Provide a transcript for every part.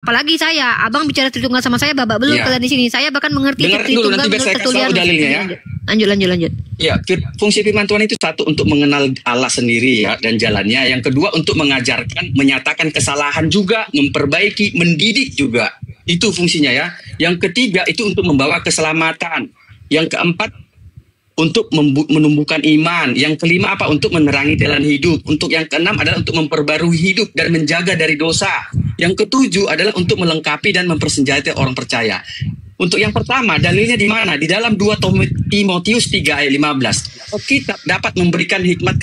apalagi saya, abang bicara Tritunggal sama saya, babak belum kalian di sini. Saya bahkan mengerti Tritunggal menurut Tertullianus. Dalilnya ya. Lanjut. Ya, fungsi firman Tuhan itu satu untuk mengenal Allah sendiri ya dan jalannya. Yang kedua untuk mengajarkan, menyatakan kesalahan juga, memperbaiki, mendidik juga. Itu fungsinya ya. Yang ketiga itu untuk membawa keselamatan. Yang keempat untuk menumbuhkan iman. Yang kelima apa? Untuk menerangi jalan hidup. Untuk yang keenam adalah untuk memperbarui hidup dan menjaga dari dosa. Yang ketujuh adalah untuk melengkapi dan mempersenjatai orang percaya. Untuk yang pertama, dalilnya di mana? Di dalam 2 Timotius 3 ayat 15. Kita dapat memberikan hikmat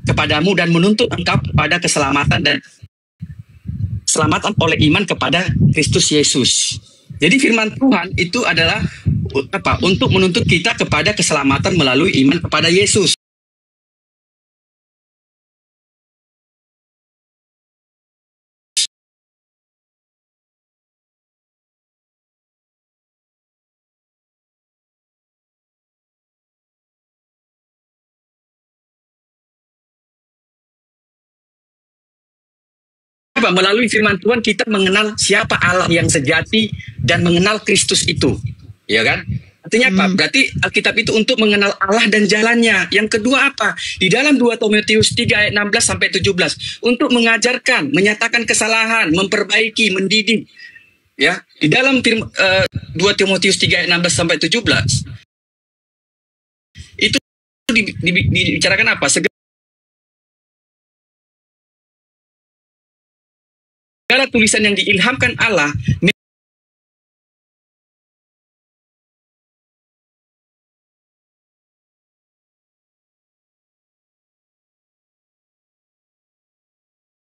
kepadamu dan menuntut engkau kepada keselamatan oleh iman kepada Kristus Yesus. Jadi firman Tuhan itu adalah apa? Untuk menuntut kita kepada keselamatan melalui iman kepada Yesus. Melalui firman Tuhan kita mengenal siapa Allah yang sejati dan mengenal Kristus itu, ya kan? Artinya apa? Berarti Alkitab itu untuk mengenal Allah dan jalannya. Yang kedua apa? Di dalam 2 Timotius 3 ayat 16 sampai 17 untuk mengajarkan, menyatakan kesalahan, memperbaiki, mendidik. Ya, di dalam 2 Timotius 3 ayat 16 sampai 17 itu dibicarakan apa? Segala tulisan yang diilhamkan Allah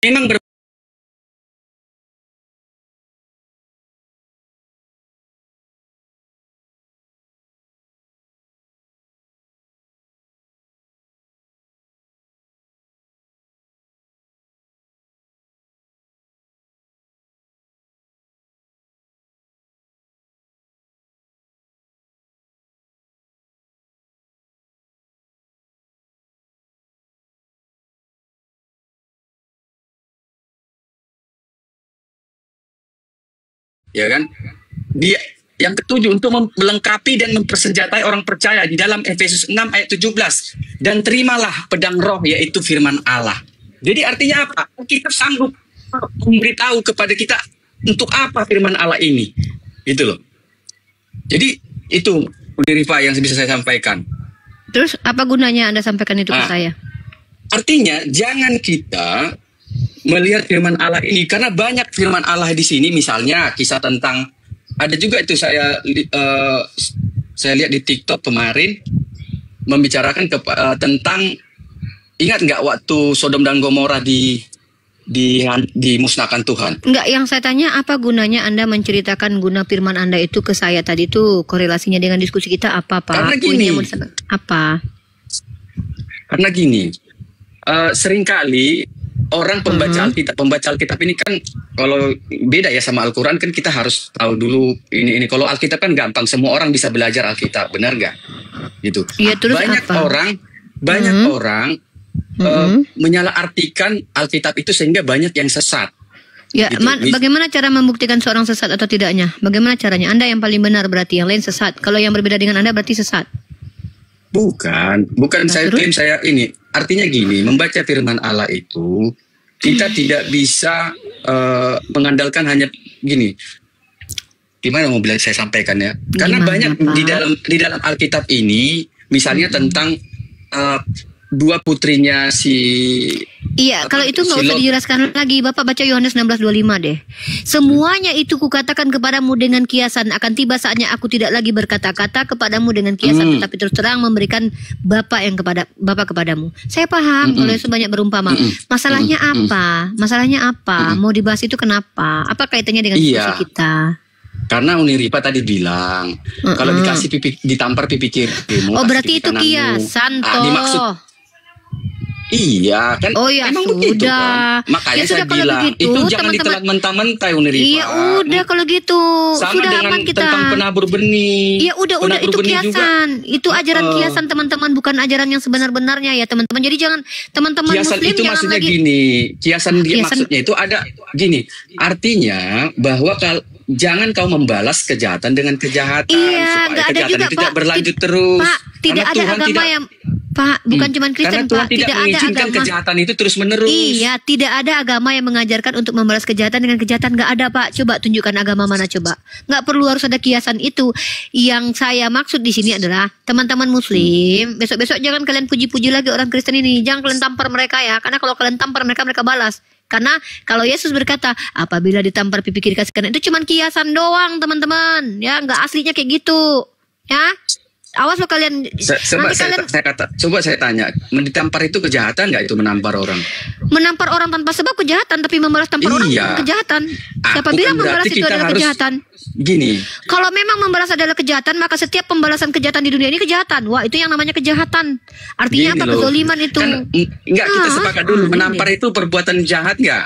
memang ya kan? Dia yang ketujuh untuk melengkapi dan mempersenjatai orang percaya di dalam Efesus 6 ayat 17. Dan terimalah pedang roh yaitu firman Allah. Jadi artinya apa? Kita sanggup memberitahu kepada kita untuk apa firman Allah ini. Gitu loh. Jadi itu Rifa yang bisa saya sampaikan. Terus apa gunanya Anda sampaikan itu ke saya? Artinya jangan kita melihat firman Allah ini karena banyak firman Allah di sini, misalnya kisah tentang ada juga itu saya lihat di TikTok kemarin membicarakan tentang, ingat nggak waktu Sodom dan Gomora dimusnahkan Tuhan? Enggak, yang saya tanya apa gunanya Anda menceritakan guna firman Anda itu ke saya tadi itu korelasinya dengan diskusi kita apa Pak? Karena gini, apa? Karena gini, seringkali orang pembaca Alkitab ini kan kalau beda ya sama Al-Quran kan kita harus tahu dulu ini. Kalau Alkitab kan gampang, semua orang bisa belajar Alkitab, benar gak? Gitu. Ya, terus banyak apa? orang menyalahartikan Alkitab itu sehingga banyak yang sesat. Ya, gitu. Bagaimana cara membuktikan seorang sesat atau tidaknya? Bagaimana caranya? Anda yang paling benar berarti, yang lain sesat. Kalau yang berbeda dengan Anda berarti sesat. Bukan saya klaim saya ini. Artinya gini, membaca firman Allah itu kita tidak bisa mengandalkan hanya gini. Gimana mau bilang saya sampaikan ya? Karena banyak di dalam Alkitab ini, misalnya tentang dua putrinya si. Iya, kalau itu nggak usah dijelaskan lagi. Bapak baca Yohanes 16:25 deh. Semuanya itu kukatakan kepadamu dengan kiasan. Akan tiba saatnya aku tidak lagi berkata-kata kepadamu dengan kiasan, tetapi terus terang memberikan Bapa kepadamu. Saya paham oleh sebanyak berumpama. Masalahnya apa? Masalahnya apa? Mau dibahas itu kenapa? Apa kaitannya dengan diskusi kita? Karena Uniripa tadi bilang kalau dikasih ditampar pipi kirimu. Oh, berarti itu kiasan toh. Dimaksud Iya kan, Oh ya emang sudah. begitu kan. Makanya Ya sudah, saya kalau bilang begitu, itu jangan teman-teman. ditelan mentah-mentah Uni Rifa. Iya udah kalau gitu. Sama Sudah dengan aman kita. tentang penabur benih. Iya udah Penabur itu benih juga. kiasan. Itu ajaran kiasan teman-teman, bukan ajaran yang sebenar-benarnya ya teman-teman. Jadi jangan teman-teman Kiasan muslim itu jangan maksudnya lagi gini, kiasan dia kiasan- maksudnya itu ada gini, artinya bahwa jangan kau membalas kejahatan dengan kejahatan Iya, supaya nggak ada kejahatan juga, itu tidak Pak. berlanjut terus. Pak, tidak Karena ada Tuhan agama tidak- yang Pak, bukan cuma karena Kristen, Tuhan Pak. tidak Tidak ada mengizinkan agama. kejahatan itu terus menerus. Iya, tidak ada agama yang mengajarkan untuk membalas kejahatan dengan kejahatan. Nggak ada, Pak. Coba tunjukkan agama mana coba. Nggak perlu harus ada kiasan itu. Yang saya maksud di sini adalah teman-teman Muslim. Besok-besok jangan kalian puji-puji lagi orang Kristen ini. Jangan kalian tampar mereka ya. Karena kalau kalian tampar mereka, mereka balas. Karena kalau Yesus berkata, apabila ditampar pipi kiri kasih kanan, itu cuma kiasan doang, teman-teman. Ya, nggak aslinya kayak gitu. Ya. Awas lo kalian. Coba saya tanya, ditampar itu kejahatan nggak itu menampar orang? Menampar orang tanpa sebab kejahatan, tapi membalas tampar orang Iya. bukan kejahatan. Siapa Bukan bilang membalas berarti itu kita adalah harus- kejahatan? Gini, Kalau memang membalas adalah kejahatan, maka setiap pembalasan kejahatan di dunia ini kejahatan. Wah, itu yang namanya kejahatan. Artinya gini apa? loh. Kezoliman itu. Kan, enggak, kita sepakat dulu, menampar itu perbuatan jahat nggak?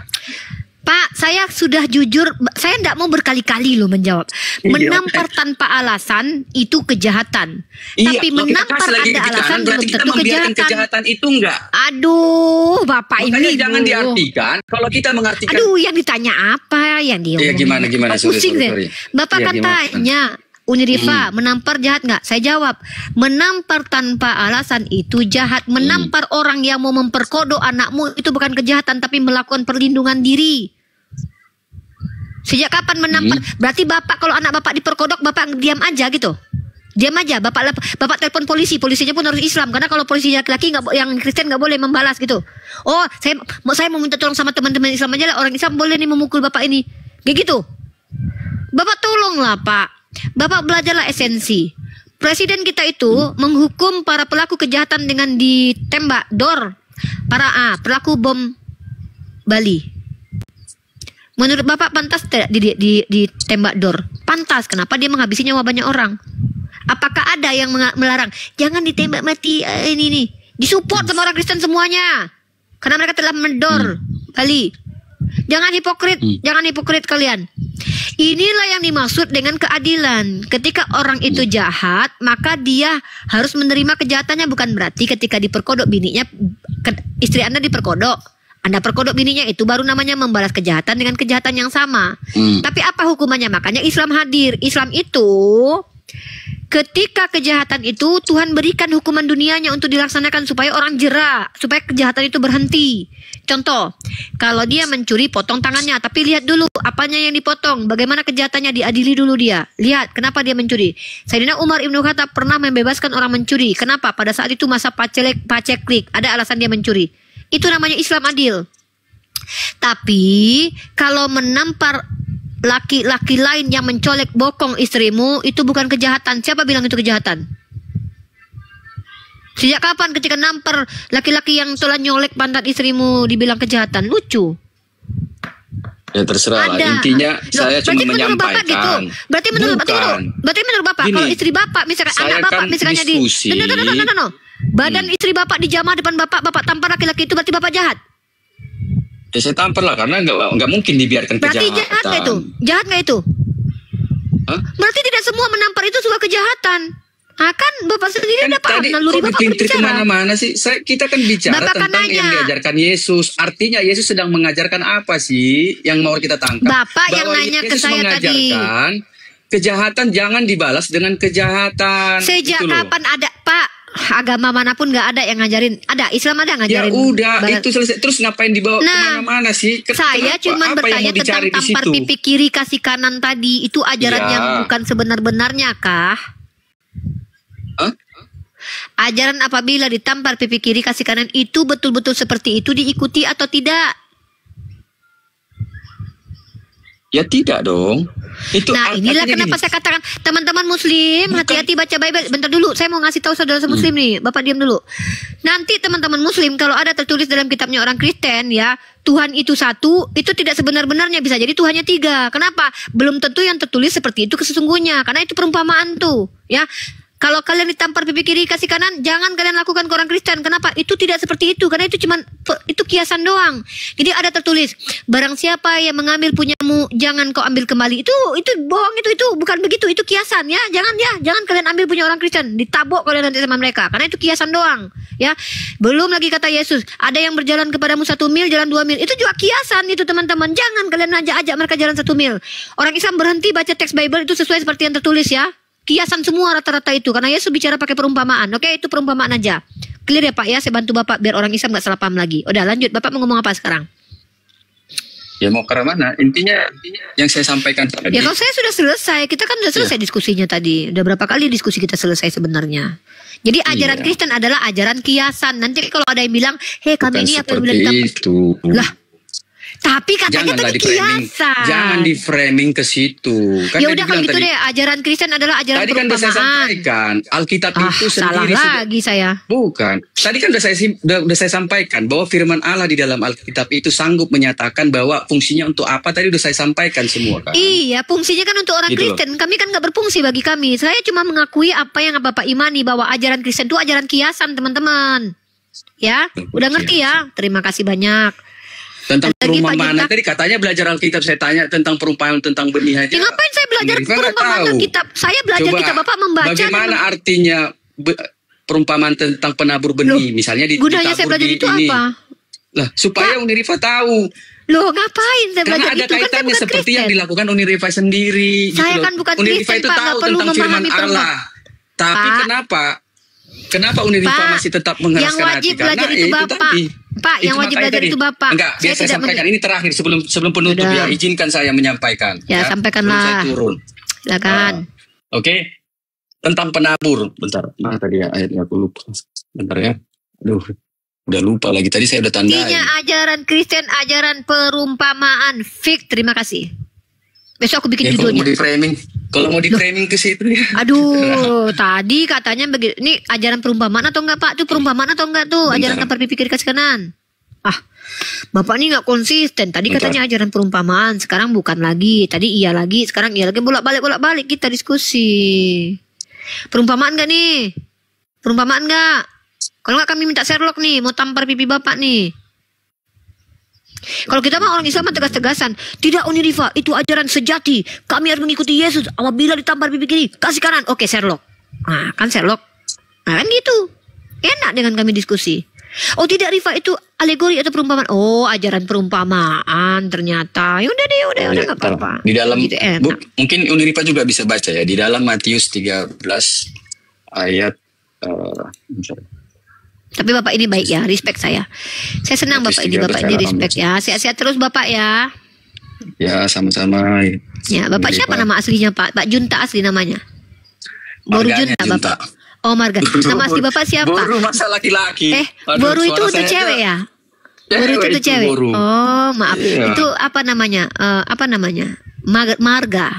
Pak, saya sudah jujur, saya tidak mau berkali-kali loh menjawab. Menampar tanpa alasan itu kejahatan. Iya, Tapi kalau kita menampar kasih lagi ada ke alasan kanan, belum berarti kita tentu membiarkan kejahatan. kejahatan itu enggak. Aduh, Bapak Makanya ini. jangan Bu. diartikan. Kalau kita mengartikan, Aduh, yang ditanya apa? Yang dia Iya, omongin. gimana, Oh, pusing deh. sorry. Bapak Iya, katanya, Uni Rifa, menampar jahat nggak? Saya jawab, menampar tanpa alasan itu jahat. Menampar orang yang mau memperkodok anakmu itu bukan kejahatan, tapi melakukan perlindungan diri. Sejak kapan menampar? Berarti bapak kalau anak bapak diperkodok, bapak diam aja gitu? Diam aja, bapak telepon polisi, polisinya pun harus Islam, karena kalau polisi laki-laki yang Kristen nggak boleh membalas gitu. Oh, saya mau minta tolong sama teman-teman Islam aja lah, orang Islam boleh nih memukul bapak ini, kayak gitu. Bapak tolonglah Pak, bapak belajarlah esensi. Presiden kita itu menghukum para pelaku kejahatan dengan ditembak dor, para pelaku bom Bali. Menurut bapak pantas tidak ditembak dor? Pantas. Kenapa? Dia menghabisi nyawa banyak orang. Apakah ada yang melarang? Jangan ditembak mati ini nih. Disupport sama orang Kristen semuanya. Karena mereka telah mendor Bali. Jangan hipokrit kalian. Inilah yang dimaksud dengan keadilan. Ketika orang itu jahat, maka dia harus menerima kejahatannya. Bukan berarti ketika diperkodok bininya, istri Anda diperkodok, Anda perkodok bininya, itu baru namanya membalas kejahatan dengan kejahatan yang sama. Tapi apa hukumannya? Makanya Islam hadir. Islam itu ketika kejahatan itu Tuhan berikan hukuman dunianya untuk dilaksanakan supaya orang jera, supaya kejahatan itu berhenti. Contoh, kalau dia mencuri, potong tangannya, tapi lihat dulu apanya yang dipotong, bagaimana kejahatannya, diadili dulu dia. Lihat kenapa dia mencuri. Sayyidina Umar Ibn Khattab pernah membebaskan orang mencuri. Kenapa? Pada saat itu masa paceklik, ada alasan dia mencuri. Itu namanya Islam adil. Tapi kalau menampar laki-laki lain yang mencolek bokong istrimu, itu bukan kejahatan. Siapa bilang itu kejahatan? Sejak kapan ketika nampar laki-laki yang telah nyolek pantat istrimu dibilang kejahatan? Lucu. Ya terserah lah. Intinya saya cuma menyampaikan. Gitu. Berarti menurut Bapak Gini, kalau istri Bapak misalkan anak Bapak misalnya diskusi. No. Badan istri Bapak dijamah depan Bapak tampar laki-laki itu, berarti Bapak jahat. Ya saya tampar lah, karena nggak mungkin dibiarkan berarti kejahatan. Jahat nggak itu? Jahat nggak itu? Hah? Berarti tidak semua menampar itu suka kejahatan. Kan Bapak sendiri Kan dapat tadi naluri kok Bapak bikin berbicara. kemana-mana sih? Kita kan bicara Bapak kan tentang yang nanya. diajarkan Yesus. Artinya Yesus sedang mengajarkan apa sih yang mau kita tangkap? Bapak yang Bahwa nanya ke Yesus saya tadi. mengajarkan kejahatan jangan dibalas dengan kejahatan. Sejak Gitu loh. kapan ada Pak? Agama manapun nggak ada yang ngajarin. Ada, Islam ada Ya ngajarin. udah, itu selesai. Terus ngapain dibawa kemana-mana sih? Saya cuma bertanya tentang tampar pipi kiri kasih kanan tadi. Itu ajaran Ya. yang bukan sebenar-benarnya kah? Hah? Ajaran apabila ditampar pipi kiri kasih kanan itu betul-betul seperti itu diikuti atau tidak? Ya tidak dong. Itu Nah inilah artinya kenapa gini. saya katakan teman-teman muslim hati-hati baca Bible. Bentar dulu, saya mau ngasih tahu saudara muslim nih. Bapak diam dulu. Nanti teman-teman muslim kalau ada tertulis dalam kitabnya orang Kristen ya, Tuhan itu satu, itu tidak sebenar-benarnya, bisa jadi Tuhannya tiga. Kenapa? Belum tentu yang tertulis seperti itu sesungguhnya, karena itu perumpamaan tuh ya. Kalau kalian ditampar pipi kiri kasih kanan, jangan kalian lakukan ke orang Kristen. Kenapa? Itu tidak seperti itu, karena itu cuma itu kiasan doang. Jadi ada tertulis, barang siapa yang mengambil punyamu, jangan kau ambil kembali. Itu bohong, itu bukan begitu, itu kiasan ya. Jangan kalian ambil punya orang Kristen, ditabok kalian nanti sama mereka, karena itu kiasan doang. Ya, belum lagi kata Yesus, ada yang berjalan kepadamu 1 mil, jalan 2 mil. Itu juga kiasan itu teman-teman. Jangan kalian ajak mereka jalan 1 mil. Orang Islam berhenti baca teks Bible itu sesuai seperti yang tertulis ya. Kiasan semua rata-rata itu, karena Yesus bicara pakai perumpamaan. Oke, itu perumpamaan aja. Clear ya Pak ya, saya bantu Bapak biar orang Islam gak salah paham lagi. Udah lanjut, Bapak mau ngomong apa sekarang? Ya mau ke mana? Intinya yang saya sampaikan tadi. Ya kalau saya sudah selesai, kita kan sudah selesai diskusinya tadi. Udah berapa kali diskusi kita selesai sebenarnya. Jadi ajaran Kristen adalah ajaran kiasan. Nanti kalau ada yang bilang, hei kami ini apa yang bilang itu. Lah, tapi katanya tadi kiasan. Jangan di framing ke situ. Kan ya udah kalau gitu deh, ajaran Kristen adalah ajaran perumpamaan. Tadi kan saya sampaikan, Alkitab itu sendiri. Salah lagi saya. Bukan. Tadi kan udah saya sampaikan bahwa firman Allah di dalam Alkitab itu sanggup menyatakan bahwa fungsinya untuk apa. Tadi udah saya sampaikan semua kan. Iya, fungsinya kan untuk orang gitu Kristen. Kami kan gak berfungsi bagi kami. Saya cuma mengakui apa yang Bapak imani, bahwa ajaran Kristen itu ajaran kiasan teman-teman. Ya, udah ngerti ya. Terima kasih banyak. Tentang perumpamaan tadi katanya belajar Alkitab, saya tanya tentang perumpamaan tentang benih aja. Ngapain saya belajar perumpamaan Alkitab? Saya belajar kitab Bapak membaca. Bagaimana artinya perumpamaan tentang penabur benih? Misalnya gunanya saya belajar itu ini. Apa? Lah, supaya Uni Rifa tahu. Loh, ngapain saya belajar itu? Karena ada kaitannya kan seperti Kristen. Yang dilakukan Uni Rifa sendiri. Saya gitu kan bukan Uni Kristen, Rifa itu Pak, tahu tentang firman Allah. Tapi kenapa Uni Rifa masih tetap mengeraskan hati? Yang wajib belajar itu Bapak. Pak, yang wajib belajar itu Bapak. Enggak, biar saya sampaikan. Ini terakhir sebelum penutup ya. Izinkan saya menyampaikan. Ya, sampaikanlah. Saya turun. Silakan. Oke. Tentang penabur. Bentar. Mana tadi ya ayatnya, aku lupa. Bentar ya. Aduh. Udah lupa lagi. Tadi saya udah tandain. Intinya ajaran Kristen, ajaran perumpamaan. Fik, terima kasih. Besok aku bikin judulnya. Kalau mau di framing ke situ ya. Aduh, tadi katanya begitu. Ini ajaran perumpamaan atau enggak Pak? Itu perumpamaan atau enggak tuh? Ajaran tampar pipi kiri kasih kanan. Bapak ini enggak konsisten. Tadi katanya ajaran perumpamaan, sekarang bukan lagi. Tadi iya lagi, sekarang iya lagi. Bolak-balik kita diskusi. Perumpamaan enggak nih? Perumpamaan enggak? Kalau enggak kami minta Sherlock nih, mau tampar pipi Bapak nih. Kalau kita mah orang Islam tegas-tegasan. Tidak Uni Rifa, itu ajaran sejati. Kami harus mengikuti Yesus. Apabila ditampar pipi kiri, kasih kanan. Oke, Sherlock. Nah, kan Sherlock. Nah, kan gitu. Enak dengan kami diskusi. Oh, tidak Rifa, itu alegori atau perumpamaan. Oh, ajaran perumpamaan ternyata. Yaudah deh, udah enggak apa-apa. Di dalam gitu, mungkin Uni Rifa juga bisa baca ya. Di dalam Matius 13 ayat tapi Bapak ini baik ya, respect saya. Saya senang Bapak ini respect ya. Sehat-sehat terus Bapak ya. Ya, sama-sama. Ya, Bapak siapa nama aslinya Pak? Pak Junta asli namanya. Boru Junta Bapak. Oh, Marga. Nama asli Bapak siapa? Boru masa laki-laki. Boru itu untuk cewek ya? Boru itu untuk cewek. Oh, maaf. Iya. Itu apa namanya? Marga.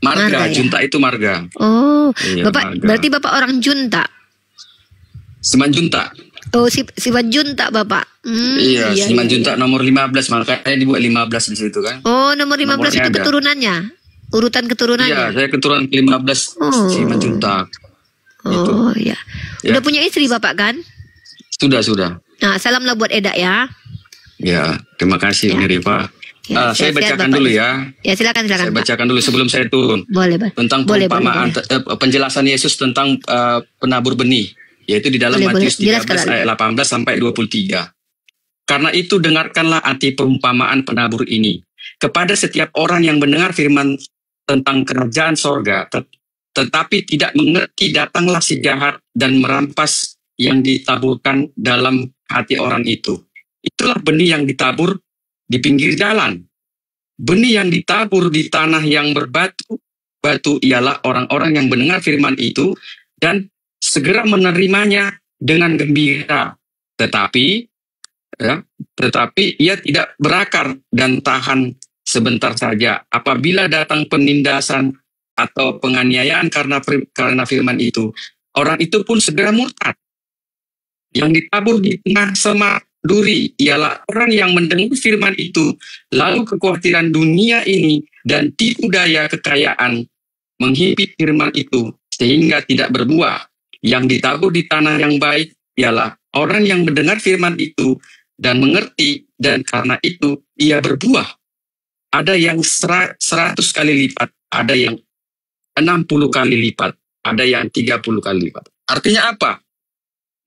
Marga, Junta itu Marga. Oh, iya, Bapak Marga. Berarti Bapak orang Junta. Simanjunta. Oh, Simanjunta Bapak. Iya, Simanjunta nomor 15, makanya dibuat 15 di situ kan. Oh, nomor 15 nomornya itu ada. Keturunannya. Urutan keturunannya. Iya, saya keturunan 15 Simanjunta. Oh, iya. Udah punya istri Bapak kan? Sudah. Nah, salamlah buat Eda ya. Ya, terima kasih Uni Rifa. Saya bacakan dulu ya. Ya, silakan. Saya bacakan dulu sebelum saya turun. Boleh. Tentang perumpamaan penjelasan Yesus tentang penabur benih. Yaitu di dalam Matius 13 ayat 18 sampai 23. Karena itu dengarkanlah arti perumpamaan penabur ini. Kepada setiap orang yang mendengar firman tentang kerajaan sorga, tetapi tidak mengerti, datanglah si jahat dan merampas yang ditaburkan dalam hati orang itu. Itulah benih yang ditabur di pinggir jalan. Benih yang ditabur di tanah yang berbatu. Batu ialah orang-orang yang mendengar firman itu dan segera menerimanya dengan gembira, tetapi ia tidak berakar dan tahan sebentar saja. Apabila datang penindasan atau penganiayaan karena firman itu, orang itu pun segera murtad. Yang ditabur di tengah semak duri ialah orang yang mendengar firman itu, lalu kekhawatiran dunia ini dan tipu daya kekayaan menghimpit firman itu, sehingga tidak berbuah. Yang ditabur di tanah yang baik ialah orang yang mendengar firman itu dan mengerti, dan karena itu ia berbuah. Ada yang 100 kali lipat, ada yang 60 kali lipat, ada yang 30 kali lipat. Artinya apa?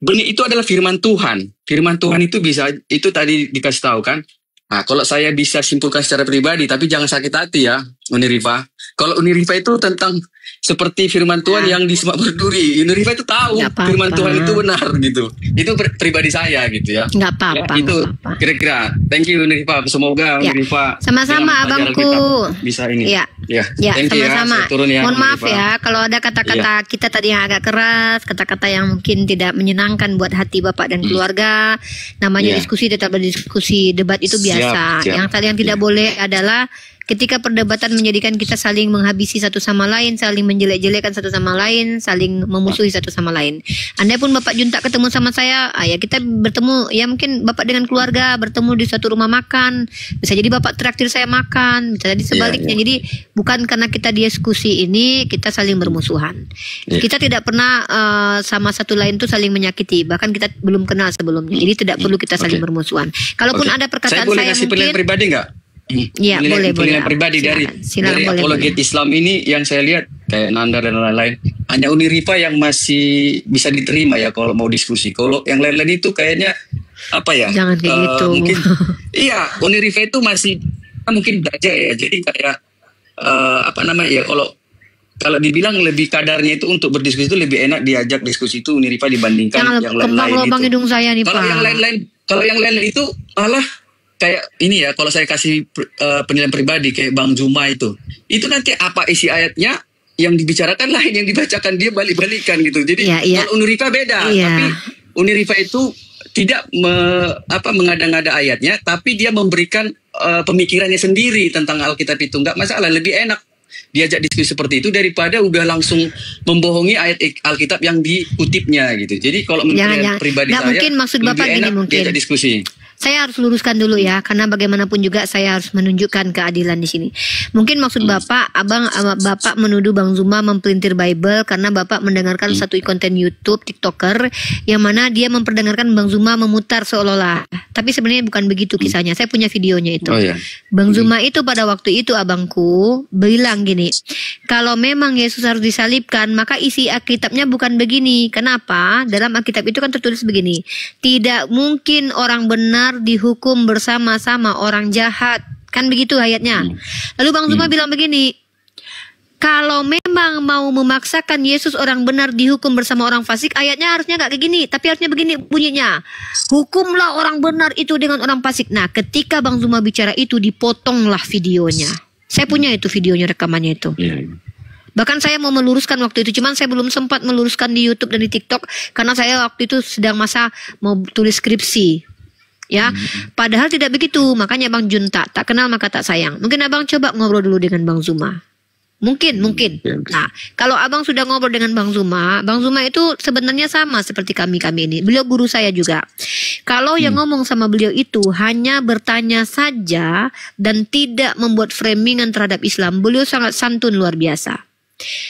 Benih itu adalah firman Tuhan. Firman Tuhan itu bisa, itu tadi dikasih tahu kan. Nah, kalau saya bisa simpulkan secara pribadi, tapi jangan sakit hati ya, Unirifa. Kalau Unirifa itu tentang seperti firman Tuhan yang di Semak Berduri. Unirifa itu tahu firman Tuhan itu benar gitu. Itu pribadi saya gitu ya. Nggak apa-apa. Ya, itu kira-kira. Thank you Unirifa. Semoga Unirifa sama-sama abangku bisa ini. Ya, sama-sama. Ya, mohon maaf ya kalau ada kata-kata kita tadi yang agak keras, kata-kata yang mungkin tidak menyenangkan buat hati Bapak dan keluarga. Namanya diskusi, tetap berdiskusi. Debat itu biasa. Yang tidak boleh adalah ketika perdebatan menjadikan kita saling menghabisi satu sama lain, saling menjelek-jelekan satu sama lain, saling memusuhi satu sama lain. Andai pun Bapak Junta ketemu sama saya, ya kita bertemu, ya mungkin Bapak dengan keluarga bertemu di suatu rumah makan, bisa jadi Bapak traktir saya makan, bisa jadi sebaliknya. Jadi bukan karena kita diskusi ini kita saling bermusuhan. Kita tidak pernah sama satu lain itu saling menyakiti, bahkan kita belum kenal sebelumnya. Jadi tidak perlu kita saling bermusuhan. Kalaupun ada perkataan saya boleh kasih penilaian pribadi nggak? Ya, boleh. Pribadi dari apologet Islam ini yang saya lihat kayak Nanda dan lain-lain, hanya Unirifa yang masih bisa diterima ya kalau mau diskusi. Kalau yang lain-lain itu kayaknya apa ya? Jangan kayak gitu. Mungkin iya, Unirifa itu masih mungkin belajar ya. Jadi kayak kalau dibilang lebih kadarnya itu untuk berdiskusi itu lebih enak diajak diskusi itu Unirifa dibandingkan yang lain-lain itu. Lubang hidung saya nih, Pak. Kalau yang lain itu malah kayak ini ya, kalau saya kasih penilaian pribadi kayak Bang Zuma itu nanti apa isi ayatnya yang dibicarakan lain, yang dibacakan dia balik-balikan gitu. Jadi kalau Unirifa beda, tapi Unirifa itu tidak mengada-ngada ayatnya, tapi dia memberikan pemikirannya sendiri tentang Alkitab itu. Nggak masalah, lebih enak diajak diskusi seperti itu daripada udah langsung membohongi ayat Alkitab yang dikutipnya gitu. Jadi kalau menurut pribadi saya, mungkin maksud Bapak gini, mungkin diajak diskusi. Saya harus luruskan dulu ya, karena bagaimanapun juga saya harus menunjukkan keadilan di sini. Mungkin maksud Bapak, Bapak menuduh Bang Zuma mempelintir Bible karena Bapak mendengarkan satu konten YouTube TikToker yang mana dia memperdengarkan Bang Zuma memutar seolah-olah. Tapi sebenarnya bukan begitu kisahnya. Saya punya videonya itu. Bang Zuma itu pada waktu itu abangku bilang gini, kalau memang Yesus harus disalibkan, maka isi Alkitabnya bukan begini. Kenapa? Dalam Alkitab itu kan tertulis begini, tidak mungkin orang benar dihukum bersama-sama orang jahat, kan begitu ayatnya. Lalu Bang Zuma bilang begini, kalau memang mau memaksakan Yesus orang benar dihukum bersama orang fasik, ayatnya harusnya nggak kayak gini, tapi harusnya begini bunyinya, hukumlah orang benar itu dengan orang fasik. Nah, ketika Bang Zuma bicara itu, dipotonglah videonya. Saya punya itu videonya, rekamannya itu. Bahkan saya mau meluruskan waktu itu, cuman saya belum sempat meluruskan di YouTube dan di TikTok karena saya waktu itu sedang masa mau tulis skripsi. Ya, padahal tidak begitu. Makanya Bang Junta, tak kenal maka tak sayang. Mungkin Abang coba ngobrol dulu dengan Bang Zuma. Mungkin. Nah, kalau Abang sudah ngobrol dengan Bang Zuma itu sebenarnya sama seperti kami ini. Beliau guru saya juga. Kalau yang ngomong sama beliau itu hanya bertanya saja dan tidak membuat framingan terhadap Islam, beliau sangat santun luar biasa.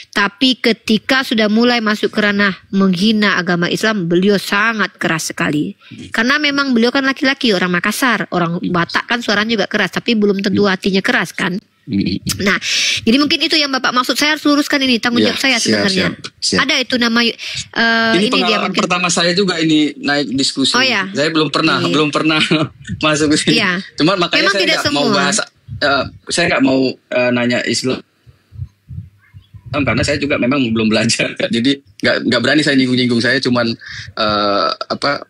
Tapi ketika sudah mulai masuk ke ranah menghina agama Islam, beliau sangat keras sekali. Karena memang beliau kan laki-laki, orang Makassar, orang Batak kan suaranya juga keras, tapi belum tentu hatinya keras kan. Nah, jadi mungkin itu yang Bapak maksud. Saya harus luruskan ini, tanggung jawab saya sebenarnya. Siap. Ada itu nama ini pengalaman dia pertama saya juga ini naik diskusi. Saya belum pernah masuk ke sini. Cuma makanya memang saya nggak mau bahas, saya nggak mau nanya Islam. Karena saya juga memang belum belajar, jadi nggak berani saya nyinggung-nyinggung. Saya cuman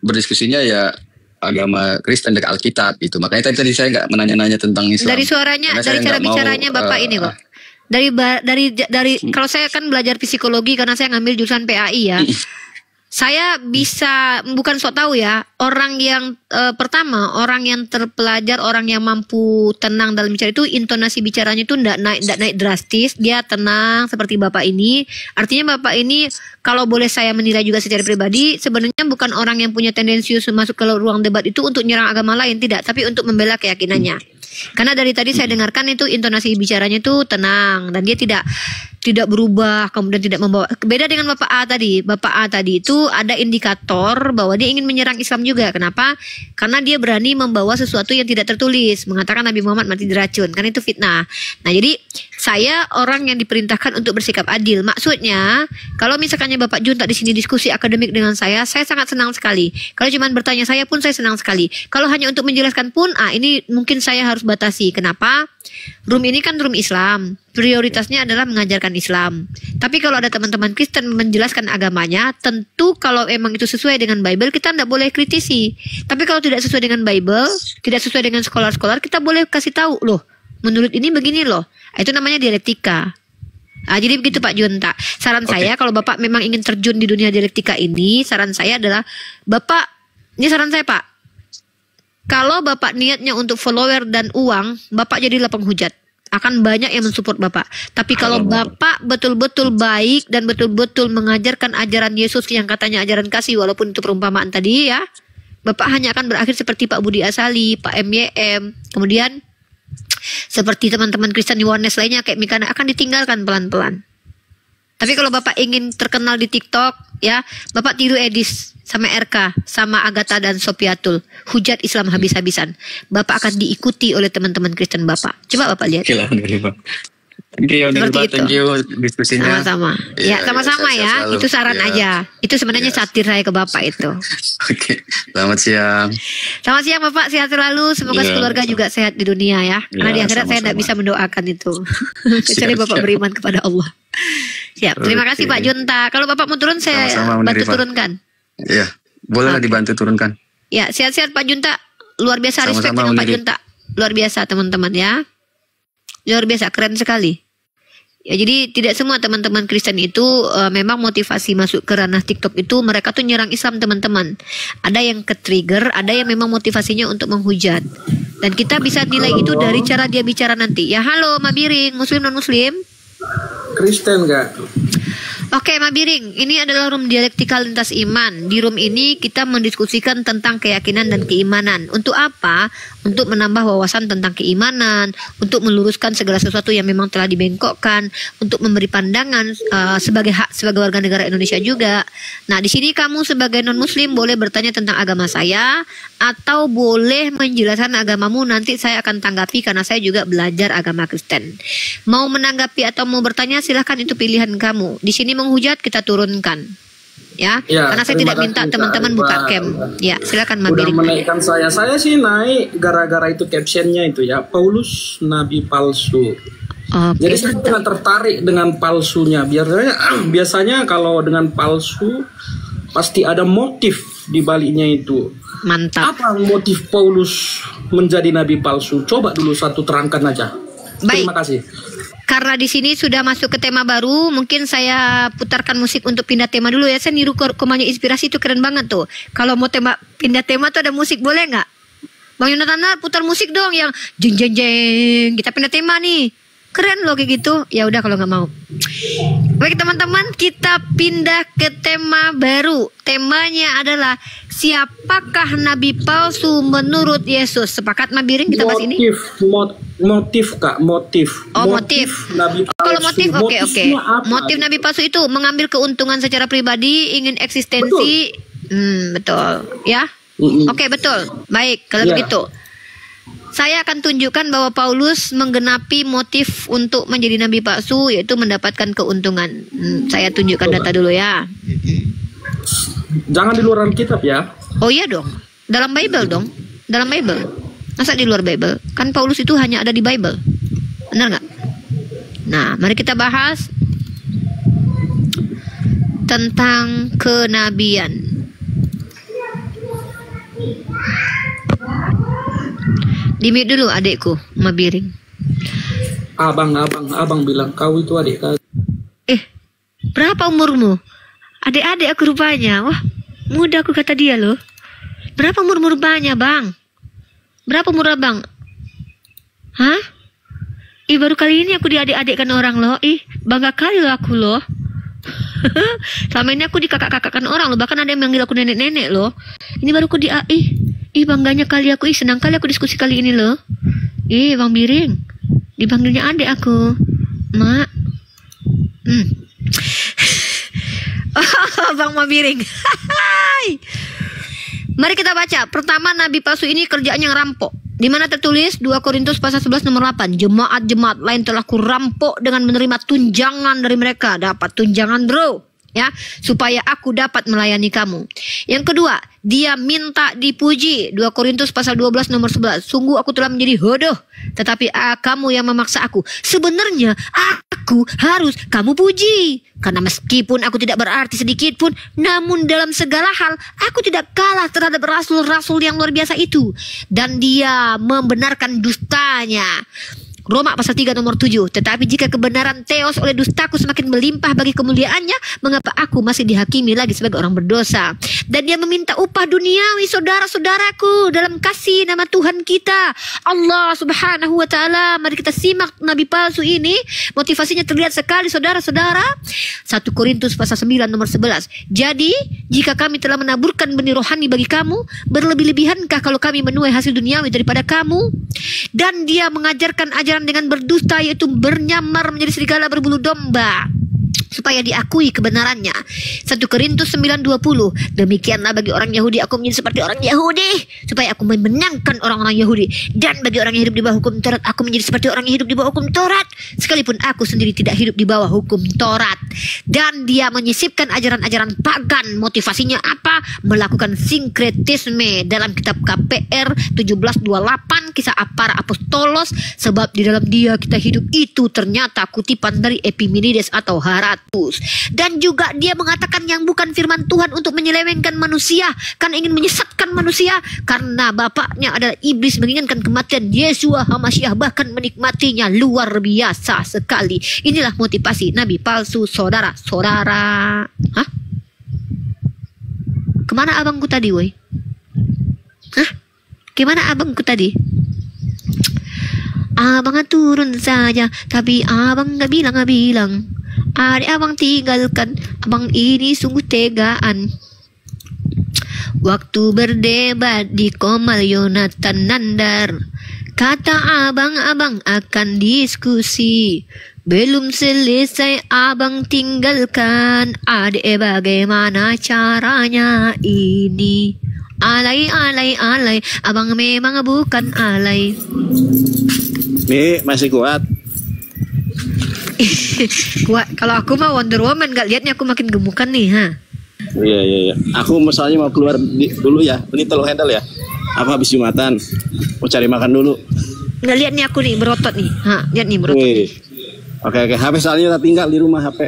berdiskusinya ya agama Kristen dekat Alkitab itu. Makanya tadi saya nggak menanya-nanya tentang Islam. Dari suaranya, dari cara bicaranya Bapak ini kok. Dari kalau saya kan belajar psikologi karena saya ngambil jurusan PAI ya. Saya bisa, bukan sok tahu ya, orang yang pertama, orang yang terpelajar, orang yang mampu tenang dalam bicara itu, intonasi bicaranya itu ndak naik drastis, dia tenang seperti Bapak ini. Artinya Bapak ini, kalau boleh saya menilai juga secara pribadi, sebenarnya bukan orang yang punya tendensius masuk ke ruang debat itu untuk menyerang agama lain, tidak, tapi untuk membela keyakinannya. Karena dari tadi saya dengarkan itu intonasi bicaranya itu tenang dan dia tidak berubah, kemudian tidak membawa. Beda dengan Bapak A tadi. Bapak A tadi itu ada indikator bahwa dia ingin menyerang Islam juga. Kenapa? Karena dia berani membawa sesuatu yang tidak tertulis, mengatakan Nabi Muhammad mati diracun. Kan itu fitnah. Nah, jadi saya orang yang diperintahkan untuk bersikap adil. Maksudnya, kalau misalkannya Bapak Junta di sini diskusi akademik dengan saya sangat senang sekali. Kalau cuma bertanya saya pun saya senang sekali. Kalau hanya untuk menjelaskan pun, ini mungkin saya harus batasi. Kenapa? Room ini kan room Islam. Prioritasnya adalah mengajarkan Islam. Tapi kalau ada teman-teman Kristen menjelaskan agamanya, tentu kalau emang itu sesuai dengan Bible, kita tidak boleh kritisi. Tapi kalau tidak sesuai dengan Bible, tidak sesuai dengan skolar-skolar, kita boleh kasih tahu loh. Menurut ini begini loh. Itu namanya dialektika. Jadi begitu Pak Junta. Saran saya kalau Bapak memang ingin terjun di dunia dialektika ini, saran saya adalah Bapak, ini saran saya Pak. Kalau Bapak niatnya untuk follower dan uang, Bapak jadilah penghujat. Akan banyak yang mensupport Bapak. Tapi kalau Bapak betul-betul baik dan betul-betul mengajarkan ajaran Yesus yang katanya ajaran kasih, walaupun itu perumpamaan tadi ya, Bapak hanya akan berakhir seperti Pak Budi Asali, Pak MYM, kemudian seperti teman-teman Kristen Yohanes lainnya kayak Mikana akan ditinggalkan pelan-pelan. Tapi kalau Bapak ingin terkenal di TikTok, ya, Bapak tiru Edis sama RK, sama Agatha dan Sopiatul, hujat Islam habis-habisan. Bapak akan diikuti oleh teman-teman Kristen Bapak. Coba Bapak lihat. Thank you diskusinya. Sama-sama. Ya, sama-sama ya. Itu saran aja. Itu sebenarnya satir saya ke Bapak itu. Oke. Selamat siang. Selamat siang Bapak, sehat selalu. Semoga keluarga juga sehat di dunia ya. Karena di akhirat saya tidak bisa mendoakan itu. Kecuali Bapak beriman kepada Allah. Siap. Terima kasih Pak Junta. Kalau Bapak mau turun saya bantu turunkan. Iya. Bolehlah dibantu turunkan. Ya, sehat-sehat Pak Junta. Luar biasa respect dengan Pak Junta. Luar biasa teman-teman ya. Luar biasa, keren sekali. Ya, jadi tidak semua teman-teman Kristen itu memang motivasi masuk ke ranah TikTok itu mereka tuh nyerang Islam teman-teman. Ada yang ke-trigger, ada yang memang motivasinya untuk menghujat. Dan kita bisa nilai itu dari cara dia bicara nanti. Ya halo Mabiring, Muslim non-Muslim? Kristen enggak? Oke Mabiring, ini adalah room dialektika lintas iman. Di room ini kita mendiskusikan tentang keyakinan dan keimanan. Untuk apa? Untuk menambah wawasan tentang keimanan, untuk meluruskan segala sesuatu yang memang telah dibengkokkan, untuk memberi pandangan sebagai hak sebagai warga negara Indonesia juga. Nah, di sini kamu sebagai non-Muslim boleh bertanya tentang agama saya atau boleh menjelaskan agamamu, nanti saya akan tanggapi karena saya juga belajar agama Kristen. Mau menanggapi atau mau bertanya silahkan, itu pilihan kamu. Di sini menghujat kita turunkan. Ya, karena saya tidak minta teman-teman buka cam. Ya, silakan Mabiring. Udah menaikkan saya sih naik gara-gara itu captionnya itu ya, Paulus nabi palsu. Jadi saya sangat tertarik dengan palsunya. Biasanya kalau dengan palsu pasti ada motif di baliknya itu. Mantap. Apa motif Paulus menjadi nabi palsu? Coba dulu satu terangkan aja. Baik. Terima kasih. Karena di sini sudah masuk ke tema baru, mungkin saya putarkan musik untuk pindah tema dulu ya. Saya niru Komanya Inspirasi itu keren banget tuh. Kalau mau pindah tema tuh ada musik, boleh nggak? Bang Yonatan, putar musik dong yang jeng jeng jeng. Kita pindah tema nih. Keren loh kayak gitu. Ya udah kalau nggak mau. Baik teman-teman, kita pindah ke tema baru. Temanya adalah siapakah nabi palsu menurut Yesus? Sepakat Mabiring kita bahas ini? Motif Kak, motif. Oh, motif. Nabi palsu. Kalau motif, oke. Motif nabi palsu itu mengambil keuntungan secara pribadi, ingin eksistensi. Betul. Ya? Oke, betul. Baik, kalau begitu. Saya akan tunjukkan bahwa Paulus menggenapi motif untuk menjadi nabi palsu, yaitu mendapatkan keuntungan. Saya tunjukkan data dulu ya. Jangan di luar kitab ya. Oh iya dong. Dalam Bible dong. Dalam Bible. Masa di luar Bible? Kan Paulus itu hanya ada di Bible. Benar nggak? Nah, mari kita bahas tentang kenabian. Di-mute dulu adikku, Mabiring. Abang bilang kau itu adik kau. Berapa umurmu? Adik-adik aku rupanya. Wah, muda aku kata dia loh. Berapa umur rupanya, Bang? Berapa umur Abang? Hah? Baru kali ini aku diadik-adikkan orang loh. Bangga kali loh aku loh. Selama ini aku dikakak-kakakkan orang loh. Bahkan ada yang manggil aku nenek-nenek loh. Ini baru aku bangganya kali aku. Senang kali aku diskusi kali ini loh. Bang Biring. Dipanggilnya adik aku. Mak. Bang Mabiring. Mari kita baca. Pertama, nabi palsu ini kerjaannya ngerampok. Di mana tertulis 2 Korintus pasal 11 nomor 8. Jemaat-jemaat lain telah kurampok dengan menerima tunjangan dari mereka. Dapat tunjangan, bro. Ya, supaya aku dapat melayani kamu. Yang kedua, dia minta dipuji. 2 Korintus pasal 12 nomor 11. Sungguh aku telah menjadi hodoh, tetapi kamu yang memaksa aku. Sebenarnya aku harus kamu puji, karena meskipun aku tidak berarti sedikit pun, namun dalam segala hal aku tidak kalah terhadap rasul-rasul yang luar biasa itu. Dan dia membenarkan dustanya. Roma pasal 3 nomor 7. Tetapi jika kebenaran Theos oleh dustaku semakin melimpah bagi kemuliaannya, mengapa aku masih dihakimi lagi sebagai orang berdosa? Dan dia meminta upah duniawi, saudara-saudaraku, dalam kasih nama Tuhan kita Allah subhanahu wa ta'ala. Mari kita simak nabi palsu ini. Motivasinya terlihat sekali, saudara-saudara. 1 Korintus pasal 9 nomor 11. Jadi jika kami telah menaburkan benih rohani bagi kamu, berlebih-lebihankah kalau kami menuai hasil duniawi daripada kamu? Dan dia mengajarkan ajaran dengan berdusta, yaitu bernyamar menjadi serigala berbulu domba, supaya diakui kebenarannya. 1 Korintus 9:20. Demikianlah bagi orang Yahudi aku menjadi seperti orang Yahudi, supaya aku memenangkan orang-orang Yahudi. Dan bagi orang yang hidup di bawah hukum Taurat, aku menjadi seperti orang yang hidup di bawah hukum Taurat, sekalipun aku sendiri tidak hidup di bawah hukum Taurat. Dan dia menyisipkan ajaran-ajaran pagan. Motivasinya apa? Melakukan sinkretisme dalam kitab KPR 17:28, kisah para apostolos. Sebab di dalam dia kita hidup itu ternyata kutipan dari Epimenides atau Herodotus. Dan juga dia mengatakan yang bukan firman Tuhan untuk menyelewengkan manusia, karena ingin menyesatkan manusia, karena bapaknya adalah iblis, menginginkan kematian Yeshua HaMashiach, bahkan menikmatinya. Luar biasa sekali. Inilah motivasi nabi palsu, saudara-saudara. Hah? Kemana abangku tadi, woi? Hah? Gimana abangku tadi? Abang turun saja, tapi abang gak bilang. Adik abang tinggalkan, abang ini sungguh tegaan. Waktu berdebat di Komal Yonatan Nandar, kata abang-abang akan diskusi. Belum selesai abang tinggalkan, adik bagaimana caranya ini? Alay, abang memang bukan alay. Nih masih kuat. Kuat. Kalau aku mah Wonder Woman, gak liatnya aku makin gemukan nih, ha. Iya. Aku misalnya mau keluar dulu ya. Ini tolong handle ya. Aku habis Jumatan. Mau cari makan dulu. Nggak lihat nih aku nih berotot nih. Lihat nih berotot nih. Oke. HP soalnya tak tinggal di rumah HP.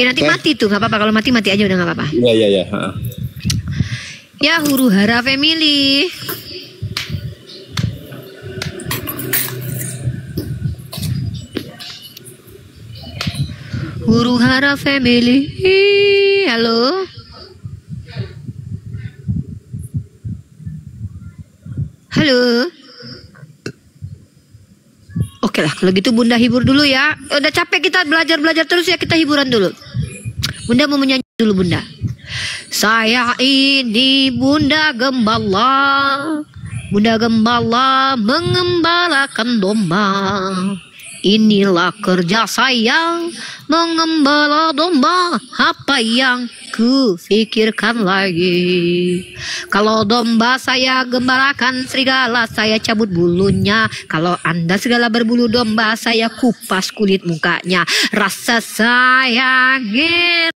Nanti mati tuh, nggak apa-apa. Kalau mati aja udah nggak apa-apa. Iya. Ya huru hara family. Huru hara family. Halo. Oke lah, kalau gitu Bunda hibur dulu ya. Udah capek kita belajar terus ya, kita hiburan dulu. Bunda mau menyanyi dulu, Bunda. Saya ini Bunda Gembala. Bunda Gembala mengembalakan domba. Inilah kerja saya, mengembala domba. Apa yang ku pikirkan lagi? Kalau domba saya gembalakan, serigala saya cabut bulunya. Kalau Anda serigala berbulu domba, saya kupas kulit mukanya. Rasa sayangnya,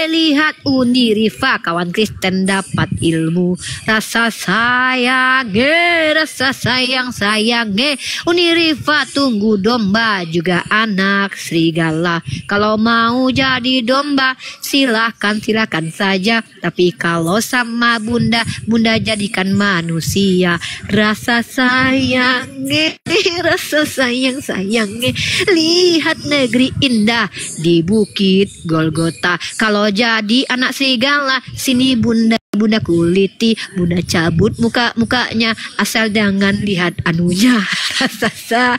lihat Uni Rifa, kawan Kristen dapat ilmu. Rasa sayangnya, Uni Rifa tunggu domba, juga anak serigala. Kalau mau jadi domba, silakan saja. Tapi kalau sama Bunda jadikan manusia. Rasa sayangnya, lihat negeri indah di Bukit Golgota. Kalau jadi anak serigala, sini Bunda kuliti, Bunda cabut mukanya, asal jangan lihat anunya. Rasa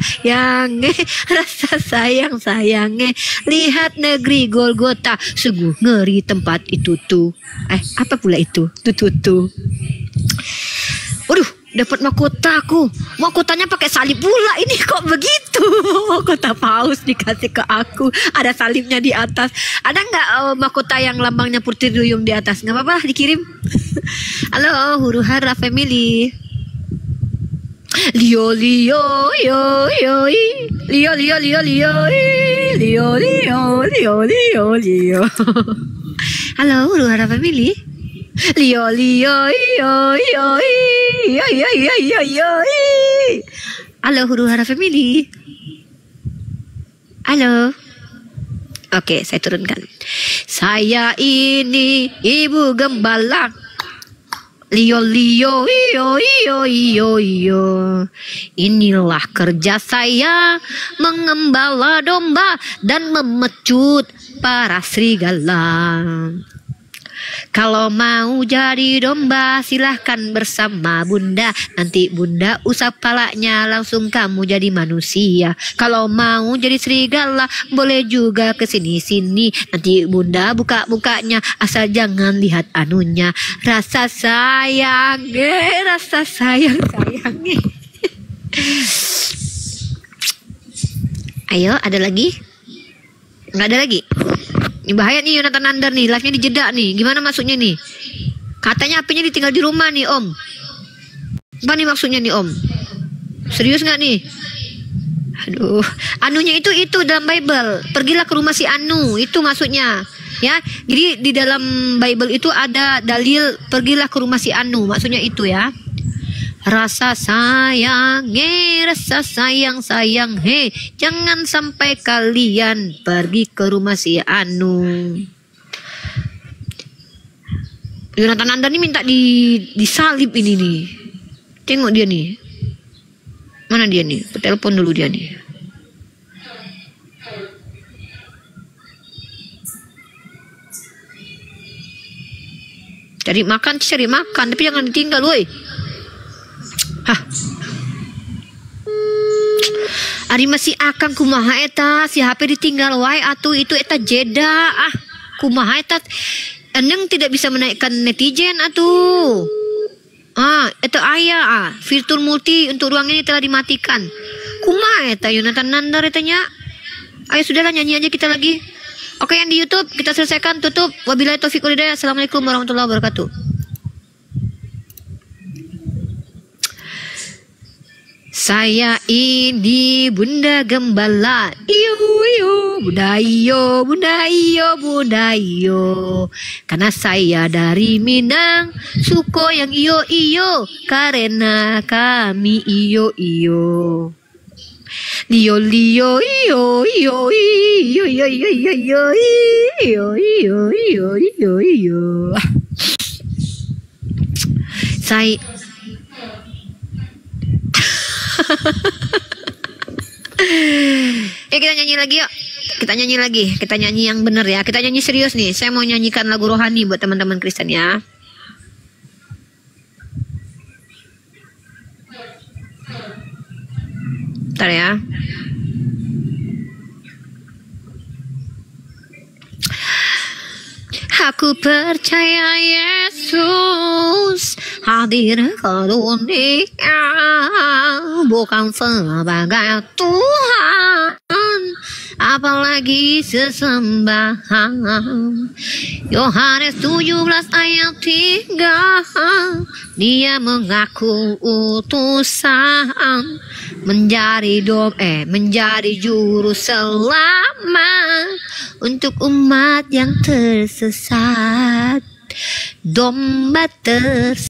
sayangnya, lihat negeri Golgota, sungguh ngeri tempat itu tuh. Apa pula itu? Tuh. Waduh, dapat mahkotaku. Mahkotanya pakai salib pula. Ini kok begitu? Mahkota paus dikasih ke aku. Ada salibnya di atas. Ada nggak mahkota yang lambangnya Putri Duyung di atas? Nggak apa-apa, dikirim. Halo, huru hara family. Lio Lio yo yo i. Lio Lio Lio Lio i. Lio Lio Lio Lio Lio. Halo, huru hara family. Lio Lio yo yo i. Yo yo yo yo yo i. Halo, huru hara family. Halo. Oke, saya turunkan. Saya ini ibu gembala. Lio Lio iyo iyo iyo iyo. Inilah kerja saya, mengembala domba dan memecut para serigala. Kalau mau jadi domba silahkan bersama bunda. Nanti bunda usap palanya langsung kamu jadi manusia. Kalau mau jadi serigala boleh juga kesini-sini. Nanti bunda buka-bukanya asal jangan lihat anunya. Rasa sayang, rasa sayang. Ayo, ada lagi? Nggak ada lagi? Ini bahaya nih Yonatan Nandar nih, live-nya dijeda nih. Gimana maksudnya nih? Katanya HP-nya ditinggal di rumah nih Om. Apa nih maksudnya nih Om? Serius nggak nih? Aduh, anunya itu dalam Bible. Pergilah ke rumah si Anu, itu maksudnya. Ya, jadi di dalam Bible itu ada dalil pergilah ke rumah si Anu, maksudnya itu ya. Rasa sayang, rasa sayang, jangan sampai kalian pergi ke rumah si Anu. Yonatan Nandar nih minta disalib ini nih. Tengok dia nih. Mana dia nih? Telepon dulu dia nih. Cari makan, tapi jangan ditinggal, woi. Hah. Ari masih akan kumaha eta si HP ditinggal wae atuh itu eta jeda kumaha eta eneng tidak bisa menaikkan netizen atuh eta aya fitur multi untuk ruang ini telah dimatikan kumaha eta Yonatan Nandar etanya. Ayo sudahlah nyanyi aja kita lagi. Oke, yang di YouTube kita selesaikan, tutup. Wabillahi taufiq wal hidayah. Assalamualaikum warahmatullahi wabarakatuh. Saya ini Bunda Gembala. Iyo iyo Bunda iyo Bunda iyo Bunda iyo. Karena saya dari Minang, suko yang iyo iyo. Karena kami iyo iyo. Lio Lio iyo iyo iyo iyo iyo iyo iyo iyo iyo iyo iyo. Saya kita nyanyi lagi yuk. Kita nyanyi lagi. Kita nyanyi yang benar ya. Kita nyanyi serius nih. Saya mau nyanyikan lagu rohani buat teman-teman Kristen ya. Bentar ya. Aku percaya Yesus hadir ke dunia bukan sebagai Tuhan, apalagi sesembahan. Yohanes 17 ayat 3, dia mengaku utusan menjadi juru selamat untuk umat yang tersesat, domba